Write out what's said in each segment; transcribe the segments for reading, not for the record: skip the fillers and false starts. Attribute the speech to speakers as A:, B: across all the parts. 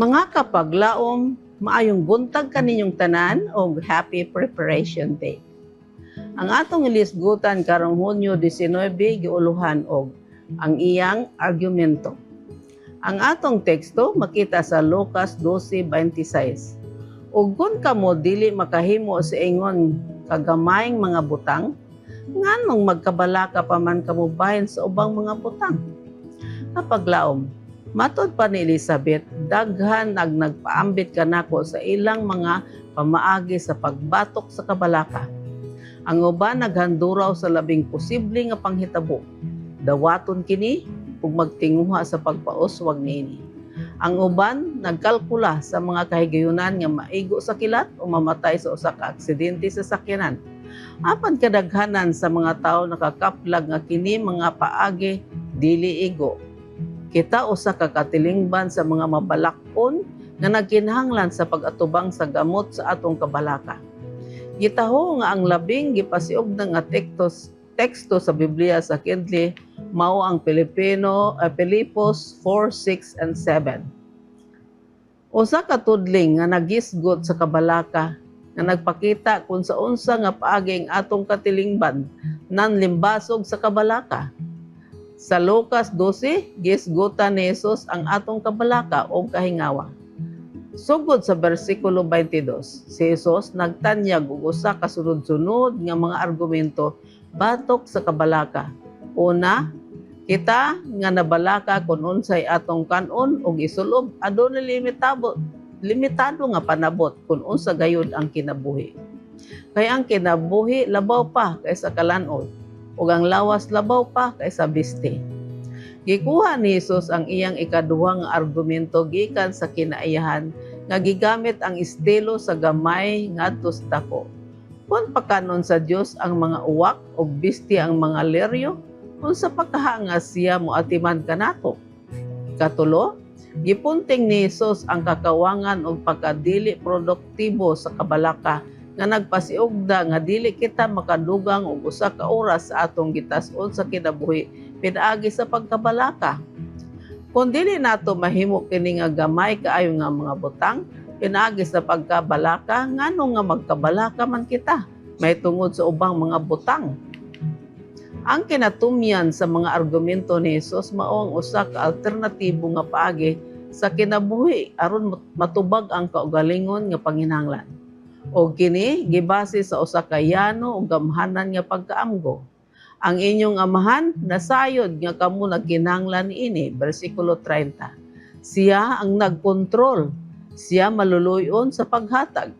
A: Mga kapaglaom, maayong buntag kaninyong tanan og happy preparation day. Ang atong ilisgutan karong Hunyo 19 giuluhan og ang iyang argumento. Ang atong teksto makita sa Lucas 12:26. Ug kun kamo dili makahimo sa ingon kagamayng mga butang, nganong magkabalaka pa man kamo bahin sa ubang mga butang? Kapaglaom, matod pa ni Elizabeth, daghan nagpaambit kanako sa ilang mga pamaagi sa pagbatok sa kabalaka. Ang uban naghanduraw sa labing posible nga panghitabo. Dawaton kini ug magtinguha sa pagpauswag niini. Ang uban nagkalkula sa mga kahigayunan nga maigo sa kilat o mamatay sa usa ka aksidente sa sakyanan. Apan kadaghanan sa mga tawo nakakaplag nga kini mga paagi dili igo. Kita usa ka katilingban sa mga mabalakon nga nagkinahanglan sa pag-atubang sa gamot sa atong kabalaka. Gitaho nga ang labing gipasiog nga teksto sa Biblia sa kidli mao ang Pilipos 4, 6, and 7. Usa ka tudling nga nagisgot sa kabalaka nga nagpakita kung sa unsa nga paagi ang atong katilingban nanlimbasog sa kabalaka. Sa Lucas 12, gisgutan ni Jesus ang atong kabalaka o kahingawa. Sugod sa bersikulo 22, si Jesus nagtanyag og usa ka sunod-sunod nga mga argumento batok sa kabalaka. Una, kita nga nabalaka kung unsay atong kanon ug isulob adunay limitado nga panabot kung unsa gayud ang kinabuhi. Kay ang kinabuhi labaw pa kaysa kalan-on ug ang lawas labaw pa kaysa biste. Gikuha ni Jesus ang iyang ikaduha nga argumento gikan sa kinaiyahan nga gigamit ang estilo sa gamay ngadto sa dako. Kung pakanon sa Dios ang mga uwak ug biste ang mga leryo, unsa pa kaha nga siya moatiman kanato? Katulo, gipunting ni Jesus ang kakawangan ug pagkadili produktibo sa kabalaka nga nagpasiugda nga dili kita makadugang og usa ka oras sa atong gitas-on sa kinabuhi pinaagi sa pagkabalaka. Kung dili nato mahimo kini nga gamay kaayo nga mga butang pinaagi sa pagkabalaka, nganong nga magkabalaka man kita may tungod sa ubang mga butang. Ang kinatumyan sa mga argumento ni Jesus mao ang usa ka alternatibo nga paagi sa kinabuhi aron matubag ang kaugalingon nga panginahanglan. O kini gibase sa usa ka yano ug gamhanan nga pagkaamgo. Ang inyong amahan nasayod nga kamo nagkinahanglan niini, bersikulo 30. Siya ang nagkontrol, siya maluluyon sa paghatag.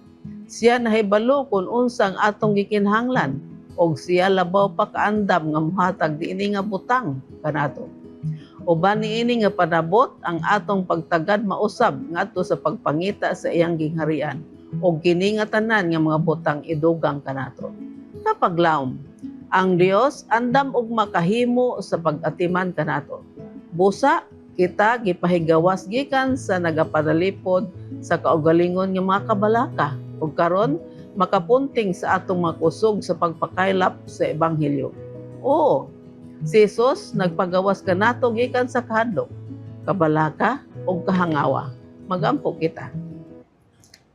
A: Siya nahibalo kung unsang atong gikinahanglan og siya labaw pa kaandam nga mohatag diini nga butang kanato. Uban niini nga panabot ang atong pagtagad mausab ngadto sa pagpangita sa iyang gingharian o kini nga tanan nga mga butang idugang kanato. Kapaglaom, ang Dios andam og makahimo sa pag-atiman kanato. Busa kita gipahigawas gikan sa nagapadalipod sa kaugalingon nga mga kabalaka ug karon makapunting sa atong makusog sa pagpakaylap sa ebanghelyo. Oo, si Jesus nagpagawas kanato gikan sa kahadlok, kabalaka ug kahangawa. Magampo kita.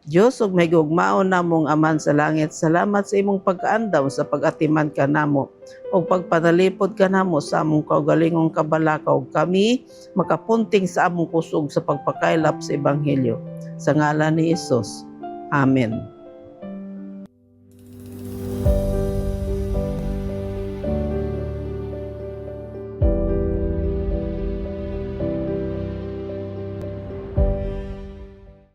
A: Diyos ug may gugmaon namong Aman sa langit, salamat sa imong pagkaandaw sa pag-atiman kanamo ug pagpanalipod kanamo sa among kaugalingong kabalaka ug kami makapunting sa among kusog sa pagpakaylap sa ebanghelyo. Sa ngalan ni Jesus. Amen.